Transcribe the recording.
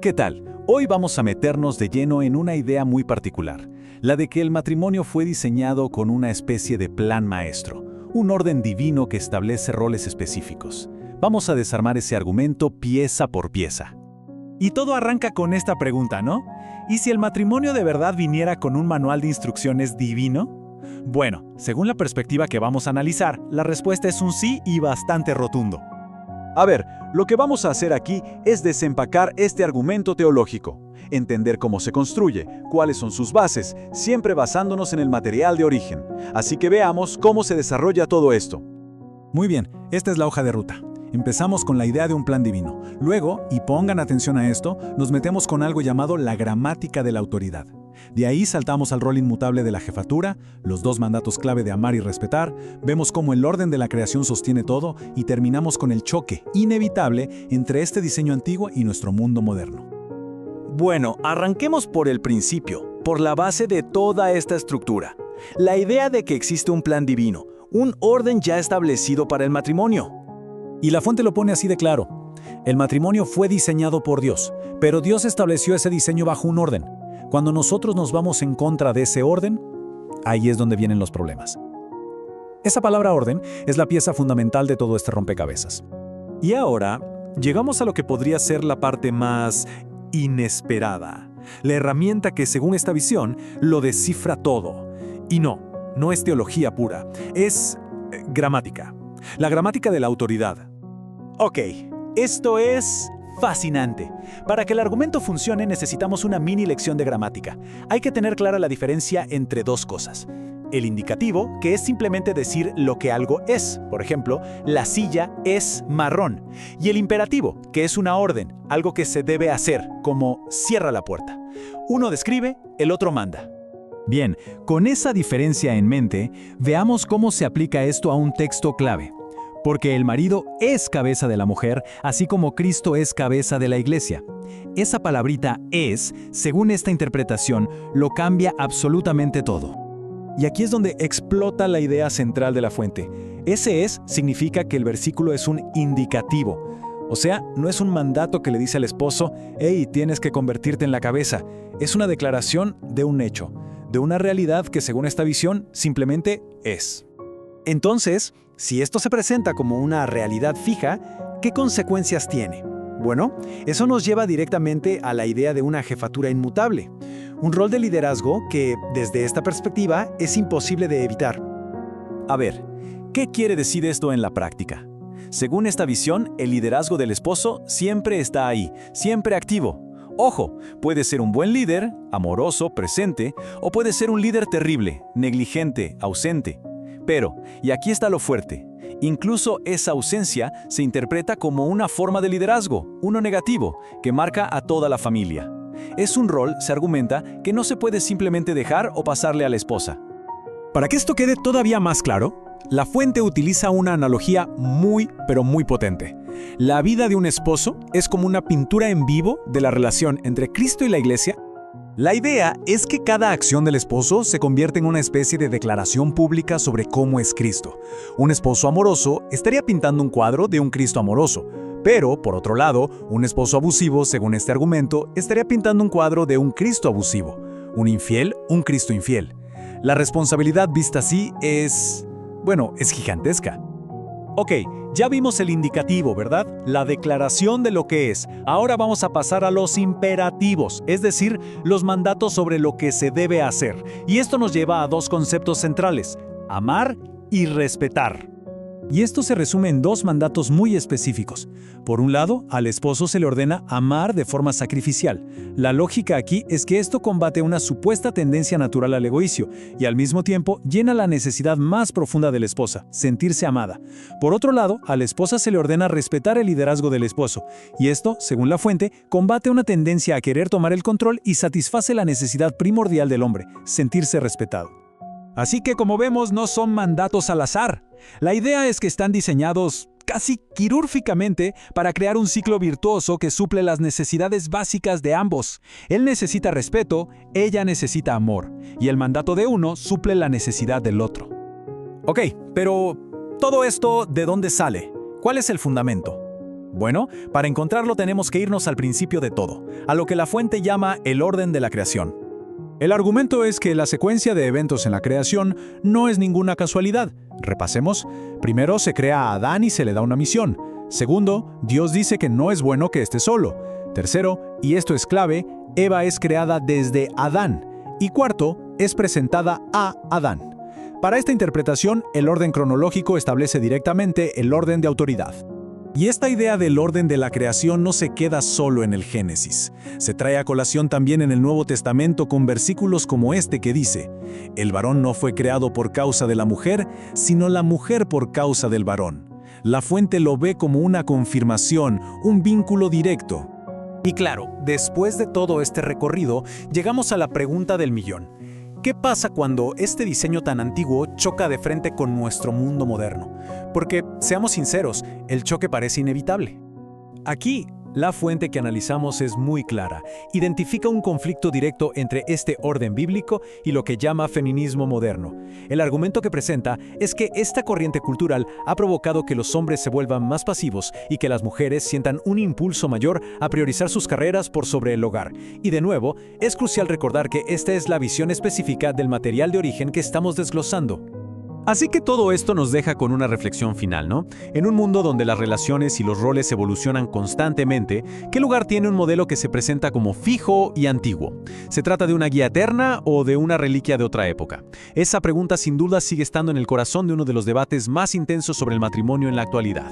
¿Qué tal? Hoy vamos a meternos de lleno en una idea muy particular, la de que el matrimonio fue diseñado con una especie de plan maestro, un orden divino que establece roles específicos. Vamos a desarmar ese argumento pieza por pieza. Y todo arranca con esta pregunta, ¿no? ¿Y si el matrimonio de verdad viniera con un manual de instrucciones divino? Bueno, según la perspectiva que vamos a analizar, la respuesta es un sí y bastante rotundo. A ver, lo que vamos a hacer aquí es desempacar este argumento teológico, entender cómo se construye, cuáles son sus bases, siempre basándonos en el material de origen. Así que veamos cómo se desarrolla todo esto. Muy bien, esta es la hoja de ruta. Empezamos con la idea de un plan divino. Luego, y pongan atención a esto, nos metemos con algo llamado la gramática de la autoridad. De ahí saltamos al rol inmutable de la jefatura, los dos mandatos clave de amar y respetar, vemos cómo el orden de la creación sostiene todo y terminamos con el choque inevitable entre este diseño antiguo y nuestro mundo moderno. Bueno, arranquemos por el principio, por la base de toda esta estructura. La idea de que existe un plan divino, un orden ya establecido para el matrimonio. Y la fuente lo pone así de claro. El matrimonio fue diseñado por Dios, pero Dios estableció ese diseño bajo un orden. Cuando nosotros nos vamos en contra de ese orden, ahí es donde vienen los problemas. Esa palabra orden es la pieza fundamental de todo este rompecabezas. Y ahora, llegamos a lo que podría ser la parte más inesperada. La herramienta que, según esta visión, lo descifra todo. Y no es teología pura, es gramática. La gramática de la autoridad. Ok, esto es fascinante. Para que el argumento funcione necesitamos una mini lección de gramática. Hay que tener clara la diferencia entre dos cosas. El indicativo, que es simplemente decir lo que algo es. Por ejemplo, la silla es marrón. Y el imperativo, que es una orden, algo que se debe hacer, como cierra la puerta. Uno describe, el otro manda. Bien, con esa diferencia en mente, veamos cómo se aplica esto a un texto clave. Porque el marido es cabeza de la mujer, así como Cristo es cabeza de la iglesia. Esa palabrita es, según esta interpretación, lo cambia absolutamente todo. Y aquí es donde explota la idea central de la fuente. Ese es significa que el versículo es un indicativo. O sea, no es un mandato que le dice al esposo, «Hey, tienes que convertirte en la cabeza». Es una declaración de un hecho, de una realidad que según esta visión simplemente es. Entonces, si esto se presenta como una realidad fija, ¿qué consecuencias tiene? Bueno, eso nos lleva directamente a la idea de una jefatura inmutable, un rol de liderazgo que, desde esta perspectiva, es imposible de evitar. A ver, ¿qué quiere decir esto en la práctica? Según esta visión, el liderazgo del esposo siempre está ahí, siempre activo. Ojo, puede ser un buen líder, amoroso, presente, o puede ser un líder terrible, negligente, ausente. Pero, y aquí está lo fuerte, incluso esa ausencia se interpreta como una forma de liderazgo, uno negativo, que marca a toda la familia. Es un rol, se argumenta, que no se puede simplemente dejar o pasarle a la esposa. Para que esto quede todavía más claro, la fuente utiliza una analogía muy, pero muy potente. La vida de un esposo es como una pintura en vivo de la relación entre Cristo y la iglesia. La idea es que cada acción del esposo se convierte en una especie de declaración pública sobre cómo es Cristo. Un esposo amoroso estaría pintando un cuadro de un Cristo amoroso, pero, por otro lado, un esposo abusivo, según este argumento, estaría pintando un cuadro de un Cristo abusivo. Un infiel, un Cristo infiel. La responsabilidad vista así es gigantesca. Ok, ya vimos el indicativo, ¿verdad? La declaración de lo que es. Ahora vamos a pasar a los imperativos, es decir, los mandatos sobre lo que se debe hacer. Y esto nos lleva a dos conceptos centrales: amar y respetar. Y esto se resume en dos mandatos muy específicos. Por un lado, al esposo se le ordena amar de forma sacrificial. La lógica aquí es que esto combate una supuesta tendencia natural al egoísmo y al mismo tiempo llena la necesidad más profunda de la esposa, sentirse amada. Por otro lado, a la esposa se le ordena respetar el liderazgo del esposo. Y esto, según la fuente, combate una tendencia a querer tomar el control y satisface la necesidad primordial del hombre, sentirse respetado. Así que, como vemos, no son mandatos al azar. La idea es que están diseñados casi quirúrgicamente para crear un ciclo virtuoso que suple las necesidades básicas de ambos. Él necesita respeto, ella necesita amor, y el mandato de uno suple la necesidad del otro. Ok, pero ¿todo esto de dónde sale? ¿Cuál es el fundamento? Bueno, para encontrarlo tenemos que irnos al principio de todo, a lo que la fuente llama el orden de la creación. El argumento es que la secuencia de eventos en la creación no es ninguna casualidad. Repasemos. Primero se crea a Adán y se le da una misión. Segundo, Dios dice que no es bueno que esté solo. Tercero, y esto es clave, Eva es creada desde Adán. Y cuarto, es presentada a Adán. Para esta interpretación, el orden cronológico establece directamente el orden de autoridad. Y esta idea del orden de la creación no se queda solo en el Génesis. Se trae a colación también en el Nuevo Testamento con versículos como este que dice: «El varón no fue creado por causa de la mujer, sino la mujer por causa del varón». La fuente lo ve como una confirmación, un vínculo directo. Y claro, después de todo este recorrido, llegamos a la pregunta del millón. ¿Qué pasa cuando este diseño tan antiguo choca de frente con nuestro mundo moderno? Porque, seamos sinceros, el choque parece inevitable. Aquí, la fuente que analizamos es muy clara. Identifica un conflicto directo entre este orden bíblico y lo que llama feminismo moderno. El argumento que presenta es que esta corriente cultural ha provocado que los hombres se vuelvan más pasivos y que las mujeres sientan un impulso mayor a priorizar sus carreras por sobre el hogar. Y de nuevo, es crucial recordar que esta es la visión específica del material de origen que estamos desglosando. Así que todo esto nos deja con una reflexión final, ¿no? En un mundo donde las relaciones y los roles evolucionan constantemente, ¿qué lugar tiene un modelo que se presenta como fijo y antiguo? ¿Se trata de una guía eterna o de una reliquia de otra época? Esa pregunta sin duda sigue estando en el corazón de uno de los debates más intensos sobre el matrimonio en la actualidad.